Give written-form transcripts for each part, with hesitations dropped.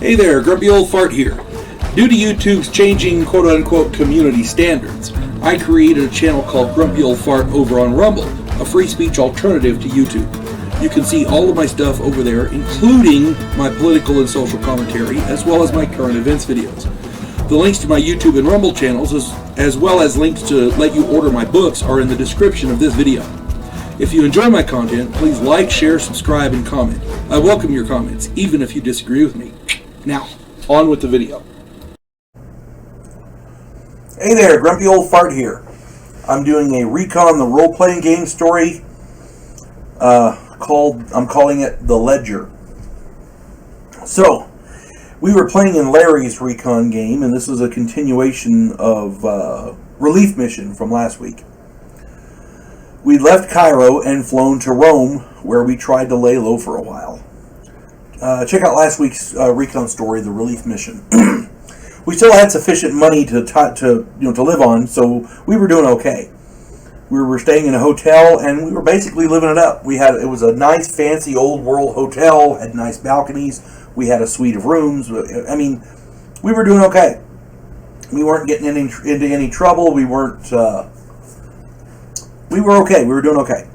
Hey there, Grumpy Old Fart here. Due to YouTube's changing quote-unquote community standards, I created a channel called Grumpy Old Fart over on Rumble, a free speech alternative to YouTube. You can see all of my stuff over there, including my political and social commentary, as well as my current events videos. The links to my YouTube and Rumble channels, as well as links to let you order my books, are in the description of this video. If you enjoy my content, please like, share, subscribe, and comment. I welcome your comments, even if you disagree with me. Now, on with the video. Hey there, Grumpy Old Fart here. I'm doing a Recon the role-playing game story I'm calling it The Ledger. So, we were playing in Larry's Recon game, and this is a continuation of Relief Mission from last week. We left Cairo and flown to Rome, where we tried to lay low for a while. Check out last week's Recon story, The Relief Mission. We still had sufficient money to live on, so we were doing okay. We were staying in a hotel, and we were basically living it up. It was a nice, fancy, old world hotel, had nice balconies. We had a suite of rooms. I mean, we were doing okay. We weren't getting into any trouble. We were okay. We were doing okay.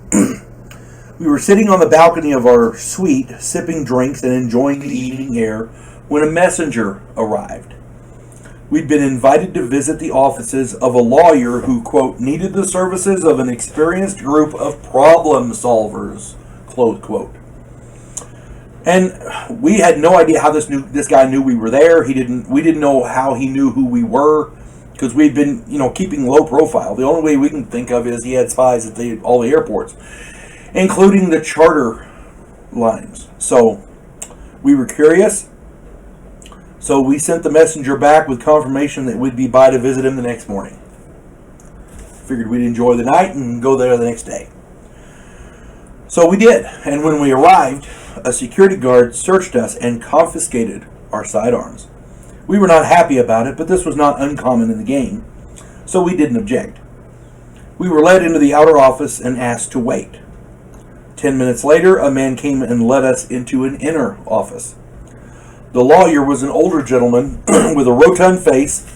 We were sitting on the balcony of our suite, sipping drinks and enjoying the evening air, when a messenger arrived. We'd been invited to visit the offices of a lawyer who, quote, needed the services of an experienced group of problem solvers, close quote. And we had no idea how this guy knew we were there. We didn't know how he knew who we were, because we'd been, keeping low profile. The only way we can think of is he had spies at all the airports, including the charter lines. So we were curious. So we sent the messenger back with confirmation that we'd be by to visit him the next morning. Figured we'd enjoy the night and go there the next day. So we did. And when we arrived, a security guard searched us and confiscated our sidearms. We were not happy about it, but this was not uncommon in the game, so we didn't object. We were led into the outer office and asked to wait. 10 minutes later, a man came and led us into an inner office. The lawyer was an older gentleman with a rotund face,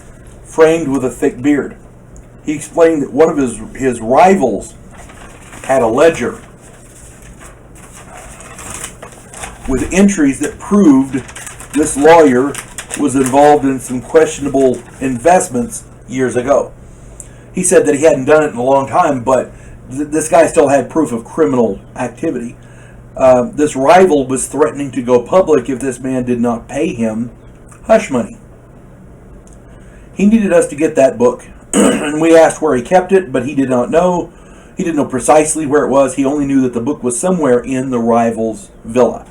framed with a thick beard. He explained that one of his rivals had a ledger with entries that proved this lawyer was involved in some questionable investments years ago. He said that he hadn't done it in a long time, but this guy still had proof of criminal activity. This rival was threatening to go public if this man did not pay him hush money. He needed us to get that book, and we asked where he kept it, but he did not know. He didn't know precisely where it was. He only knew that the book was somewhere in the rival's villa.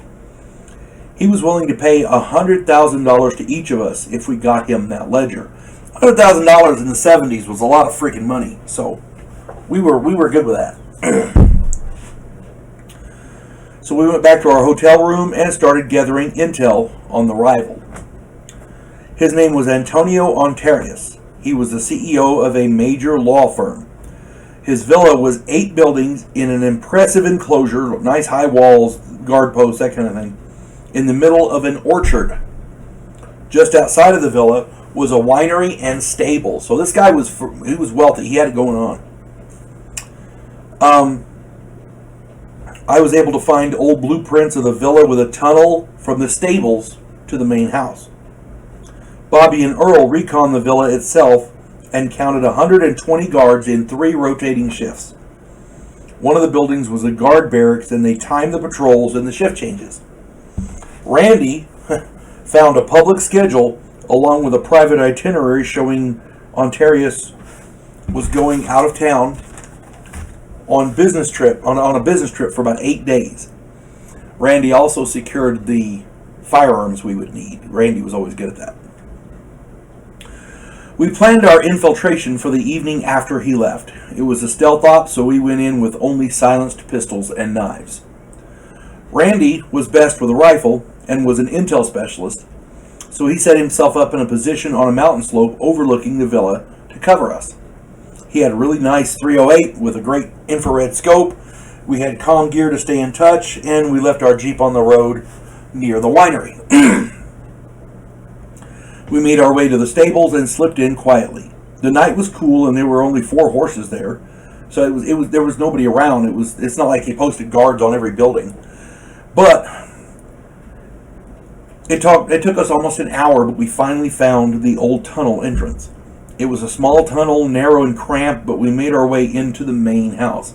He was willing to pay $100,000 to each of us if we got him that ledger. $100,000 in the 70s was a lot of freaking money, so we were good with that. So we went back to our hotel room and started gathering intel on the rival. His name was Antonio Ontarius. He was the CEO of a major law firm. His villa was 8 buildings in an impressive enclosure, nice high walls, guard posts, that kind of thing, in the middle of an orchard. Just outside of the villa was a winery and stable. So this guy was wealthy. He had it going on. I was able to find old blueprints of the villa with a tunnel from the stables to the main house. Bobby and Earl reconned the villa itself and counted 120 guards in 3 rotating shifts. One of the buildings was a guard barracks, and they timed the patrols and the shift changes. Randy found a public schedule along with a private itinerary showing Ontarius was going out of town on a business trip for about 8 days. Randy also secured the firearms we would need. Randy was always good at that. We planned our infiltration for the evening after he left. It was a stealth op, so we went in with only silenced pistols and knives. Randy was best with a rifle and was an intel specialist, so he set himself up in a position on a mountain slope overlooking the villa to cover us. He had a really nice 308 with a great infrared scope. We had comm gear to stay in touch, and we left our Jeep on the road near the winery. We made our way to the stables and slipped in quietly. The night was cool and there were only 4 horses there, so there was nobody around. It's not like he posted guards on every building. But it took us almost an hour, but we finally found the old tunnel entrance. It was a small tunnel, narrow and cramped, but we made our way into the main house.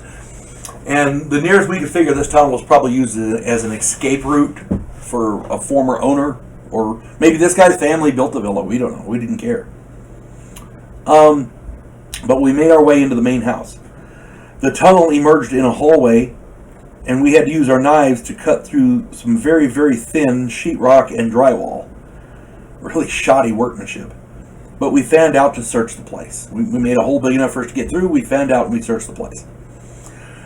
And the nearest we could figure, this tunnel was probably used as an escape route for a former owner, or maybe this guy's family built the villa. We don't know. We didn't care. But we made our way into the main house. The tunnel emerged in a hallway, and we had to use our knives to cut through some very, very thin sheetrock and drywall. Really shoddy workmanship. But we fanned out to search the place. We made a hole big enough for us to get through. We fanned out and we searched the place.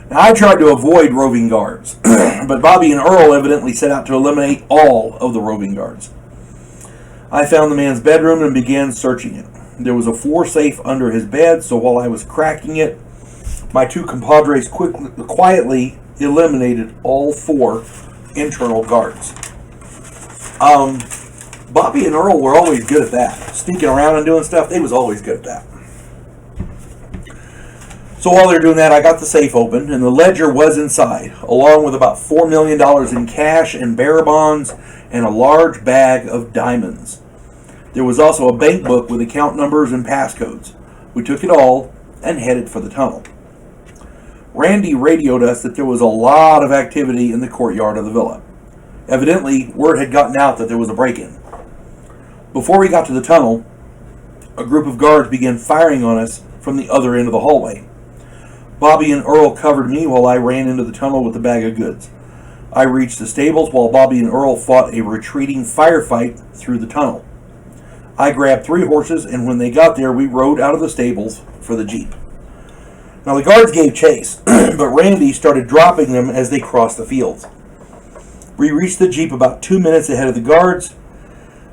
Now, I tried to avoid roving guards, but Bobby and Earl evidently set out to eliminate all of the roving guards. I found the man's bedroom and began searching it. There was a floor safe under his bed, so while I was cracking it, my 2 compadres quietly eliminated all 4 internal guards. Bobby and Earl were always good at that. Sneaking around and doing stuff, they was always good at that. So while they're doing that, I got the safe open, and the ledger was inside, along with about $4 million in cash and bearer bonds and a large bag of diamonds. There was also a bank book with account numbers and passcodes. We took it all and headed for the tunnel. Randy radioed us that there was a lot of activity in the courtyard of the villa. Evidently, word had gotten out that there was a break-in. Before we got to the tunnel, a group of guards began firing on us from the other end of the hallway. Bobby and Earl covered me while I ran into the tunnel with the bag of goods. I reached the stables while Bobby and Earl fought a retreating firefight through the tunnel. I grabbed 3 horses, and when they got there, we rode out of the stables for the Jeep. Now, the guards gave chase, but Randy started dropping them as they crossed the fields. We reached the Jeep about 2 minutes ahead of the guards.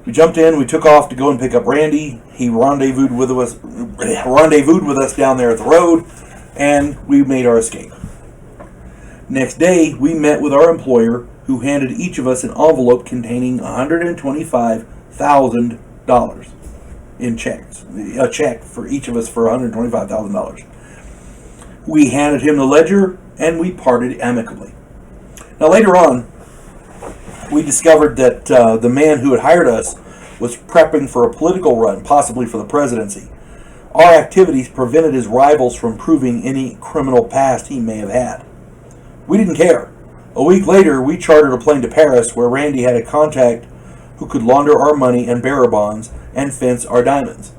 We jumped in, we took off to go and pick up Randy. He rendezvoused with us down there at the road, and we made our escape. Next day, we met with our employer, who handed each of us an envelope containing $125,000 in checks. A check for each of us for $125,000. We handed him the ledger, and we parted amicably. Now, later on, we discovered that the man who had hired us was prepping for a political run, possibly for the presidency. Our activities prevented his rivals from proving any criminal past he may have had. We didn't care. A week later, we chartered a plane to Paris, where Randy had a contact who could launder our money and bearer bonds and fence our diamonds.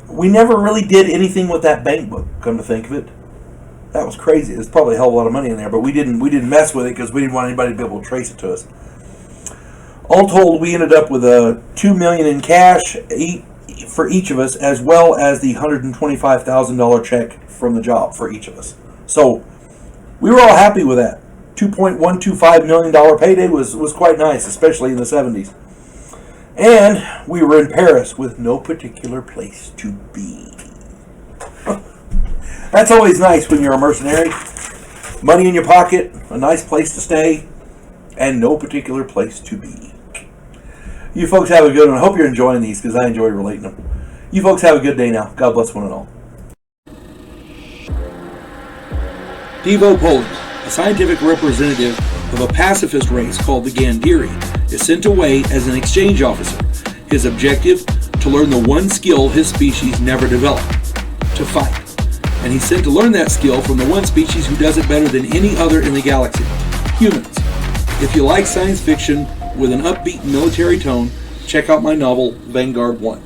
We never really did anything with that bank book, come to think of it. That was crazy. There's probably a hell of a lot of money in there, but we didn't mess with it because we didn't want anybody to be able to trace it to us. All told, we ended up with $2 million in cash for each of us, as well as the $125,000 check from the job for each of us. So we were all happy with that. $2.125 million payday was quite nice, especially in the 70s. And we were in Paris with no particular place to be. That's always nice when you're a mercenary. Money in your pocket, a nice place to stay, and no particular place to be. You folks have a good one. I hope you're enjoying these because I enjoy relating them. You folks have a good day now. God bless one and all. Devo Poland, a scientific representative of a pacifist race called the Gandhiri, is sent away as an exchange officer. His objective, to learn the one skill his species never developed, to fight. And he's sent to learn that skill from the one species who does it better than any other in the galaxy, humans. If you like science fiction with an upbeat military tone, check out my novel, Vanguard 1.